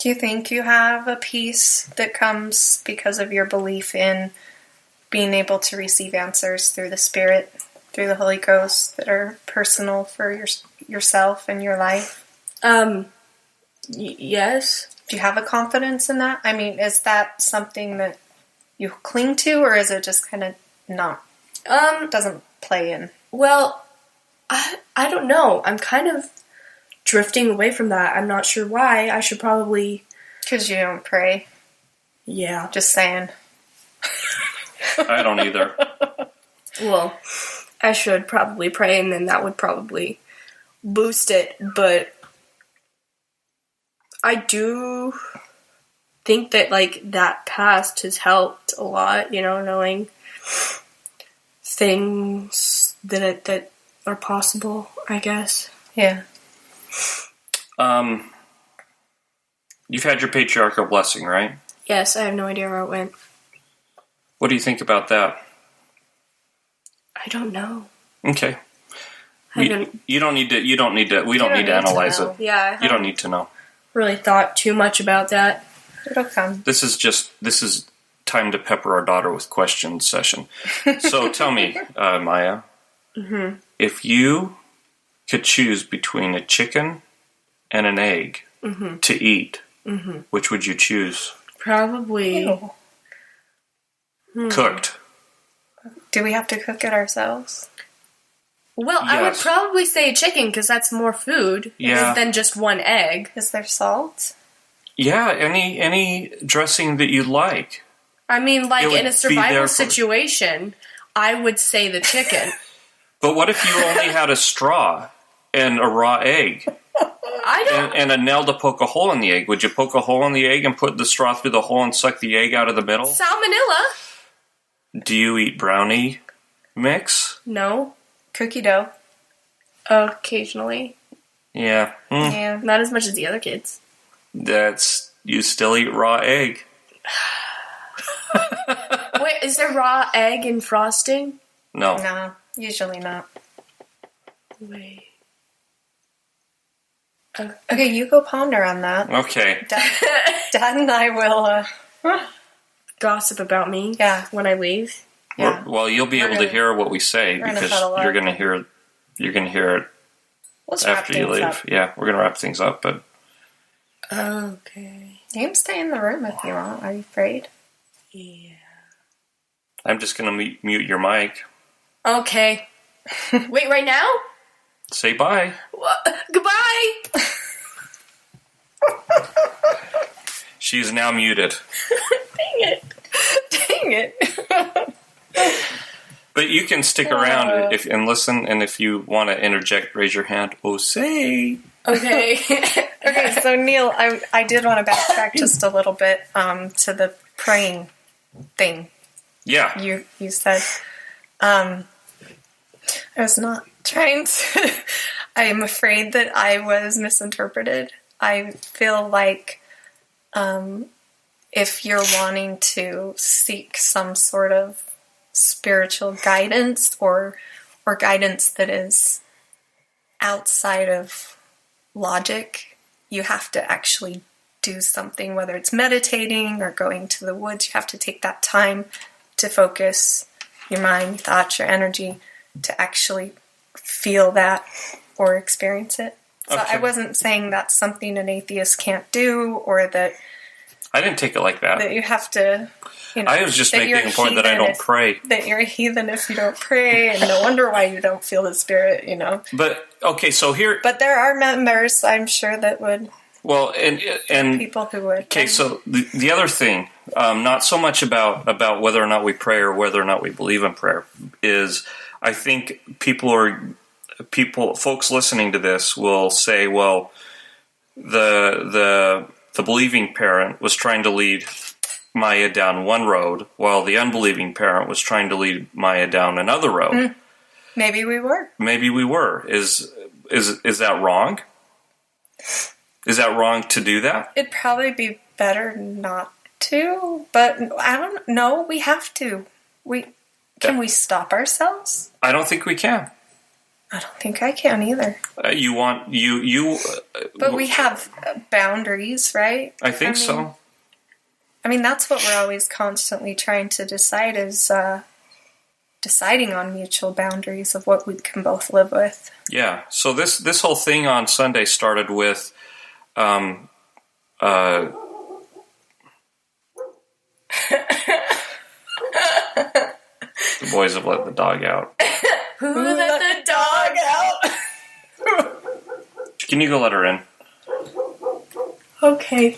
Do you think you have a peace that comes because of your belief in being able to receive answers through the Spirit, through the Holy Ghost, that are personal for yourself and your life? Yes. Do you have a confidence in that? I mean, is that something that you cling to, or is it just kind of not, doesn't play in? Well, I don't know. I'm kind of drifting away from that. I'm not sure why. I should probably... Because you don't pray. Yeah. Just saying. I don't either. Well, I should probably pray, and then that would probably boost it, but I do think that, like, that past has helped a lot, you know, knowing things that are possible, I guess. Yeah. You've had your patriarchal blessing, right? Yes, I have no idea where it went. What do you think about that? I don't know. Okay. I haven't You don't need to. We don't need to to analyze know. it. Yeah, I You don't haven't need to know. really thought too much about that. It'll come. This is time to pepper our daughter with questions session. So tell me, Maya, if you could choose between a chicken and an egg to eat, which would you choose? Probably. Ew. Cooked. Do we have to cook it ourselves? Well, I would Yes. probably say chicken because that's more food Yeah. than just one egg. Is there salt? Yeah, any dressing that you like. I mean, like It would in a be survival there for- situation, I would say the chicken. But what if you only had a straw and a raw egg I don't. and a nail to poke a hole in the egg? Would you poke a hole in the egg and put the straw through the hole and suck the egg out of the middle? Salmonella? Do you eat brownie mix? No. Cookie dough. Occasionally. Yeah. Yeah. Not as much as the other kids. You still eat raw egg. Wait, is there raw egg in frosting? No. No, usually not. Wait. Okay, you go ponder on that. Okay. Dad and I will, Gossip about me yeah. when I leave. Yeah. Well, you'll be We're able to gonna- hear what we say we're gonna because cuddle up. you're gonna hear it Let's wrap after you things leave. up. Yeah, we're gonna wrap things up, but Okay. You can stay in the room if you want. Are you afraid? Yeah. I'm just gonna mute your mic. Okay. Wait, right now? Say bye. Goodbye! She is now muted. Dang it. Dang it. But you can stick around and listen, and if you want to interject, raise your hand. Oh, say. Okay. Okay, so Neil, I did want to backtrack just a little bit to the praying thing. Yeah. You said. I was not trying to. I am afraid that I was misinterpreted. I feel like if you're wanting to seek some sort of spiritual guidance or guidance that is outside of logic, you have to actually do something, whether it's meditating or going to the woods. You have to take that time to focus your mind, your thoughts, your energy to actually feel that or experience it. So Okay. I wasn't saying that's something an atheist can't do, or that I didn't take it like that. you have to, I was just that making you're a point that I heathen don't if- pray. that you're a heathen if you don't pray, and no wonder why you don't feel the Spirit, But, okay, so here, But there are members, I'm sure, that would, well, and people who would. okay, so the other thing, not so much about whether or not we pray or whether or not we believe in prayer, is I think folks listening to this will say, well, the the believing parent was trying to lead Maya down one road, while the unbelieving parent was trying to lead Maya down another road. Maybe we were. Maybe we were. Is that wrong? Is that wrong to do that? It'd probably be better not to, but I don't know. We have to. Can we stop ourselves? I don't think we can. I don't think I can either. But we have boundaries, right? I think so. I mean, that's what we're always constantly trying to decide is deciding on mutual boundaries of what we can both live with. Yeah. So this whole thing on Sunday started with the boys have let the dog out. Who let the dog out? Can you go let her in? Okay.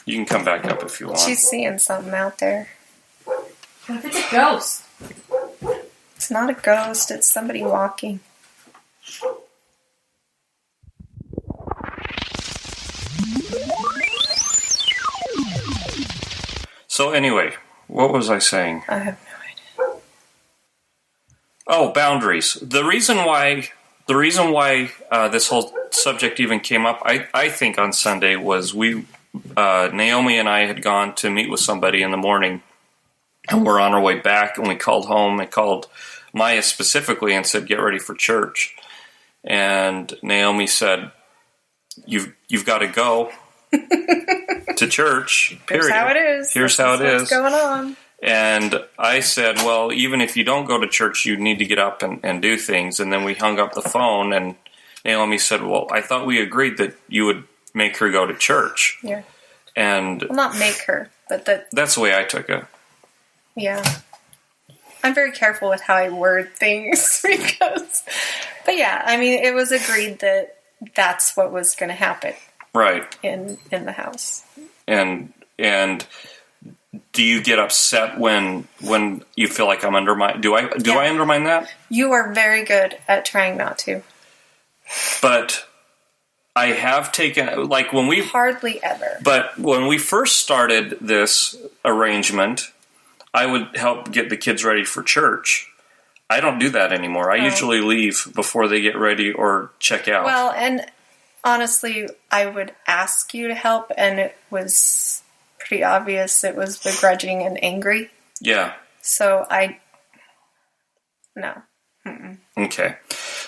You can come back up if you want. She's seeing something out there. What if it's a ghost? It's not a ghost, it's somebody walking. So anyway, what was I saying? I have no idea. Oh, boundaries. The reason why this whole subject even came up, I think on Sunday was Naomi and I had gone to meet with somebody in the morning, and we're on our way back, and we called home. I called Maya specifically and said, "Get ready for church." And Naomi said, "You've got to go to church. Period. Here's how it is. Here's how it is. What's going on?" And I said, "Well, even if you don't go to church, you need to get up and do things." And then we hung up the phone, and Naomi said, "Well, I thought we agreed that you would make her go to church." Yeah. And Well, not make her, but that's the way I took it. yeah. I'm very careful with how I word things but yeah, I mean, it was agreed that that's what was going to happen. Right. In the house. And do you get upset when you feel like I'm undermining? Do I undermine that? You are very good at trying not to. But I have taken, like when we hardly ever. But when we first started this arrangement, I would help get the kids ready for church. I don't do that anymore. I usually leave before they get ready or check out. Well, and honestly, I would ask you to help, and it was pretty obvious it was begrudging and angry. Yeah. So no. Mm-mm. Okay.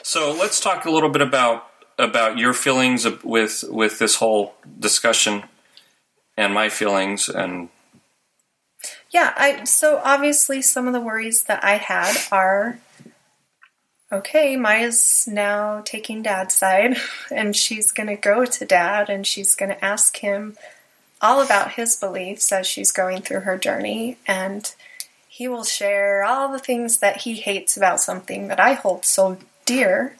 So let's talk a little bit about your feelings with this whole discussion and my feelings and... Yeah, so obviously some of the worries that I had are, okay, Maya's now taking Dad's side, and she's going to go to Dad, and she's going to ask him all about his beliefs as she's going through her journey, and he will share all the things that he hates about something that I hold so dear,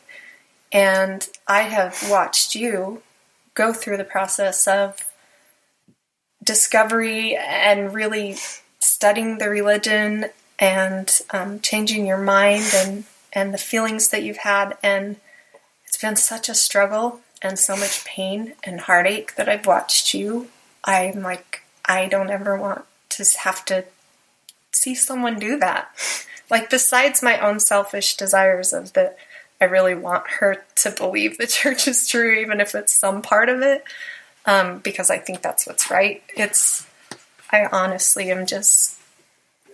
and I have watched you go through the process of discovery and really studying the religion and changing your mind and the feelings that you've had, and it's been such a struggle and so much pain and heartache that I've watched you. I'm like, I don't ever want to have to see someone do that. Like, besides my own selfish desires of that I really want her to believe the church is true, even if it's some part of it, because I think that's what's right. I honestly am just...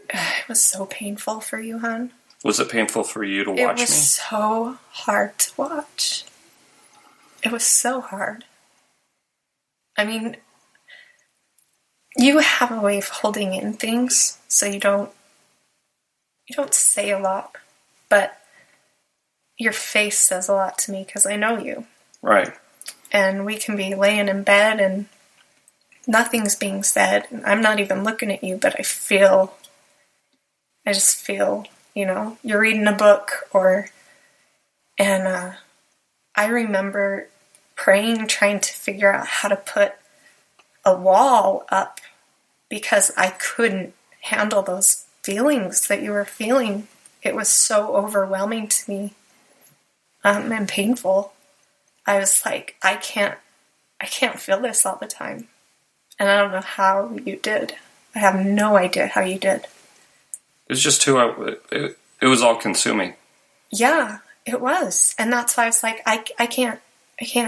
It was so painful for you, hon. Was it painful for you to watch me? It was so hard to watch. It was so hard. I mean, you have a way of holding in things, so you don't say a lot, but your face says a lot to me because I know you. Right. And we can be laying in bed and nothing's being said. I'm not even looking at you, but I just feel, you're reading a book and I remember praying, trying to figure out how to put a wall up because I couldn't handle those feelings that you were feeling. It was so overwhelming to me and painful. I was like, I can't I can't feel this all the time. And I don't know how you did. I have no idea how you did. It's just it was all consuming. Yeah, it was. And that's why I was like, I can't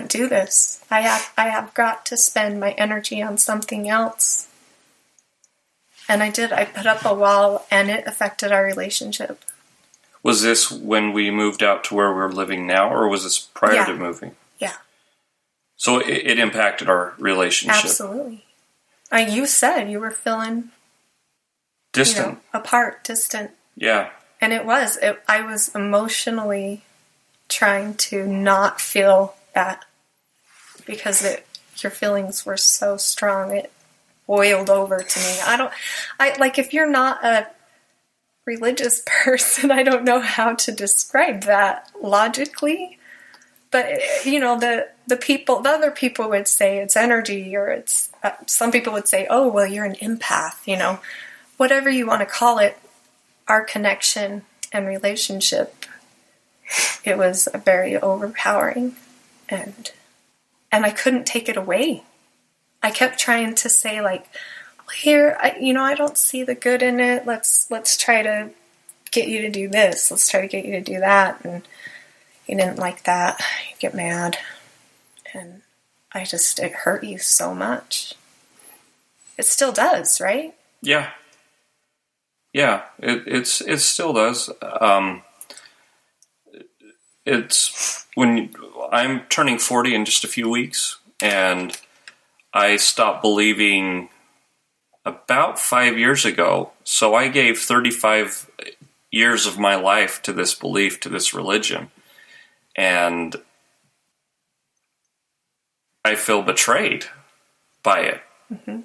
do this. I have got to spend my energy on something else. And I did. I put up a wall, and it affected our relationship. Was this when we moved out to where we're living now, or was this prior to moving? Yeah. So it impacted our relationship. Absolutely. You said you were feeling distant, apart, distant. Yeah. And it was. I was emotionally trying to not feel that because your feelings were so strong. It boiled over to me. If you're not a religious person, I don't know how to describe that logically. But, the other people would say it's energy, or it's, some people would say, oh, well, you're an empath, whatever you want to call it. Our connection and relationship, it was very overpowering, and I couldn't take it away. I kept trying to say, like, well, here, I don't see the good in it. Let's try to get you to do this. Let's try to get you to do that. And you didn't like that. You get mad. And it hurt you so much. It still does, right? Yeah. Yeah, it still does. It's when I'm turning 40 in just a few weeks, and I stopped believing about 5 years ago. So I gave 35 years of my life to this belief, to this religion, and I feel betrayed by it. Mm-hmm.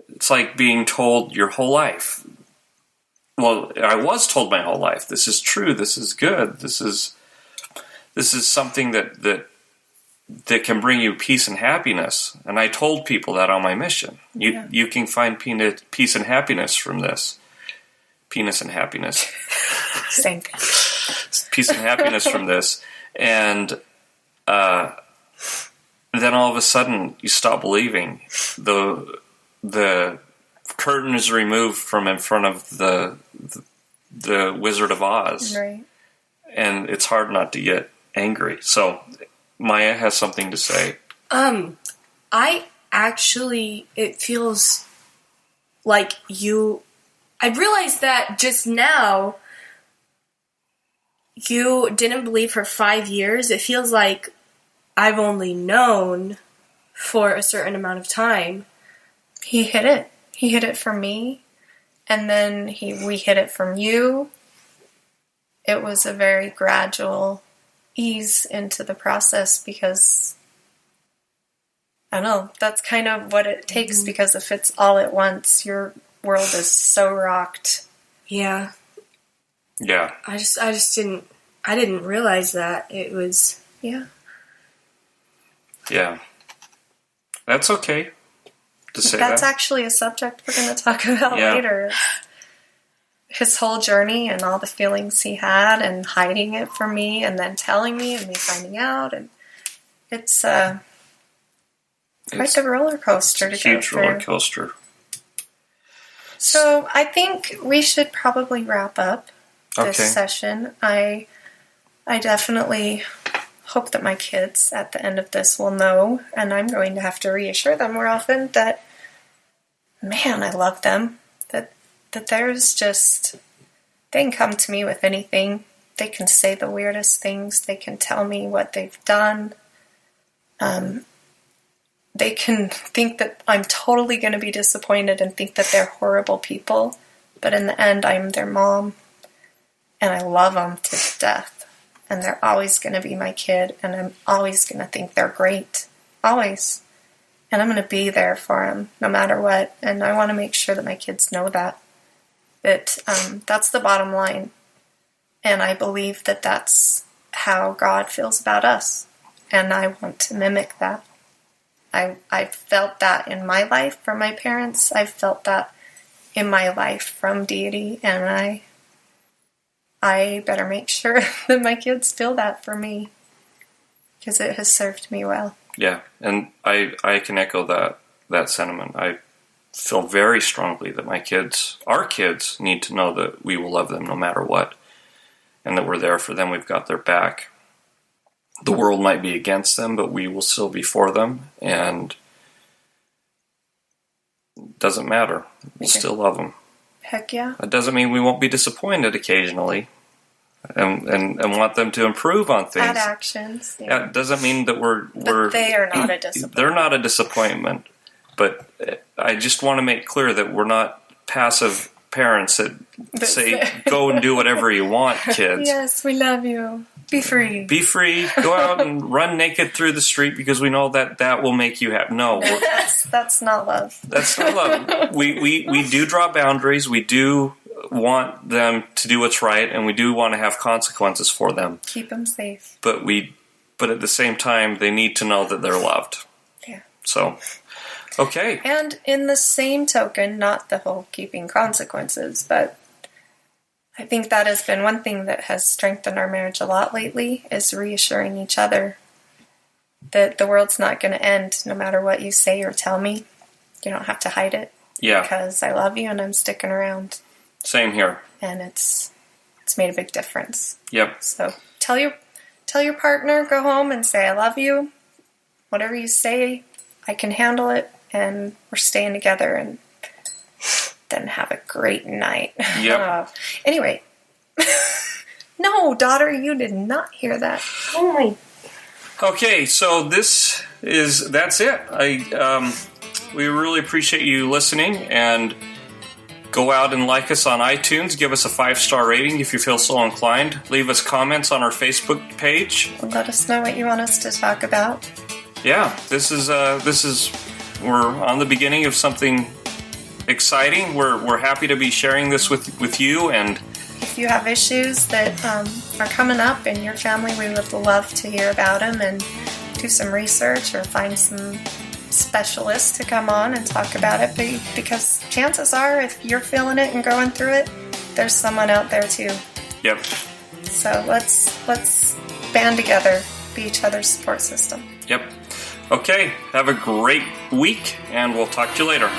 It's like being told your whole life. Well, I was told my whole life, this is true, this is good, this is something that can bring you peace and happiness. And I told people that on my mission. You can find peace and happiness from this. Penis and happiness. Same thing. Peace and happiness from this. And then all of a sudden, you stop believing. The curtain is removed from in front of the Wizard of Oz. Right. And it's hard not to get angry. So Maya has something to say. It feels like I realized that just now. You didn't believe for 5 years. It feels like I've only known for a certain amount of time. He hid it. He hid it from me, and then we hid it from you. It was a very gradual ease into the process because, I don't know, that's kind of what it takes, mm-hmm. because if it's all at once, your world is so rocked. Yeah. Yeah. I didn't realize that. It was... Yeah. Yeah. That's okay to say That's that. actually a subject we're going to talk about later. His whole journey and all the feelings he had and hiding it from me and then telling me and me finding out. And it's quite the roller coaster to go through. Huge roller coaster. So I think we should probably wrap up this session. I definitely hope that my kids at the end of this will know, and I'm going to have to reassure them more often that, man, I love them. That there's just, they can come to me with anything. They can say the weirdest things. They can tell me what they've done. They can think that I'm totally going to be disappointed and think that they're horrible people. But in the end, I'm their mom. And I love them to death. And they're always going to be my kid. And I'm always going to think they're great. Always. And I'm going to be there for them no matter what. And I want to make sure that my kids know that. That's the bottom line. And I believe that that's how God feels about us. And I want to mimic that. I felt that in my life from my parents. I've felt that in my life from deity. And I better make sure that my kids feel that for me. Because it has served me well. Yeah, and I can echo that sentiment. I feel very strongly that our kids, need to know that we will love them no matter what, and that we're there for them. We've got their back. The world might be against them, but we will still be for them, and it doesn't matter. We'll still love them. Heck yeah. That doesn't mean we won't be disappointed occasionally, and want them to improve on things. Bad actions. Yeah. Yeah, it doesn't mean that But they are not a disappointment. They're not a disappointment, but I just want to make clear that we're not passive parents that say, go and do whatever you want, kids. Yes, we love you. Be free. Be free. Go out and run naked through the street because we know that will make you happy. No. That's not love. That's not love. We do draw boundaries. We do want them to do what's right, and we do want to have consequences for them. Keep them safe. But at the same time, they need to know that they're loved. Yeah. So, okay. And in the same token, not the whole keeping consequences, but I think that has been one thing that has strengthened our marriage a lot lately, is reassuring each other that the world's not going to end no matter what you say or tell me. You don't have to hide it. Yeah. Because I love you and I'm sticking around. Same here. And it's made a big difference. Yep. So tell your partner, go home and say I love you. Whatever you say, I can handle it, and we're staying together, and then have a great night. Yep. Anyway. No, daughter, you did not hear that. Oh my. Okay, so that's it. We really appreciate you listening, and go out and like us on iTunes. Give us a 5-star rating if you feel so inclined. Leave us comments on our Facebook page. Let us know what you want us to talk about. Yeah, this is we're on the beginning of something exciting. We're happy to be sharing this with you, and if you have issues that are coming up in your family, we would love to hear about them and do some research or find some specialists to come on and talk about it, because chances are, if you're feeling it and going through it, there's someone out there too. Yep. So let's band together, be each other's support system. Yep. Okay, have a great week, and we'll talk to you later.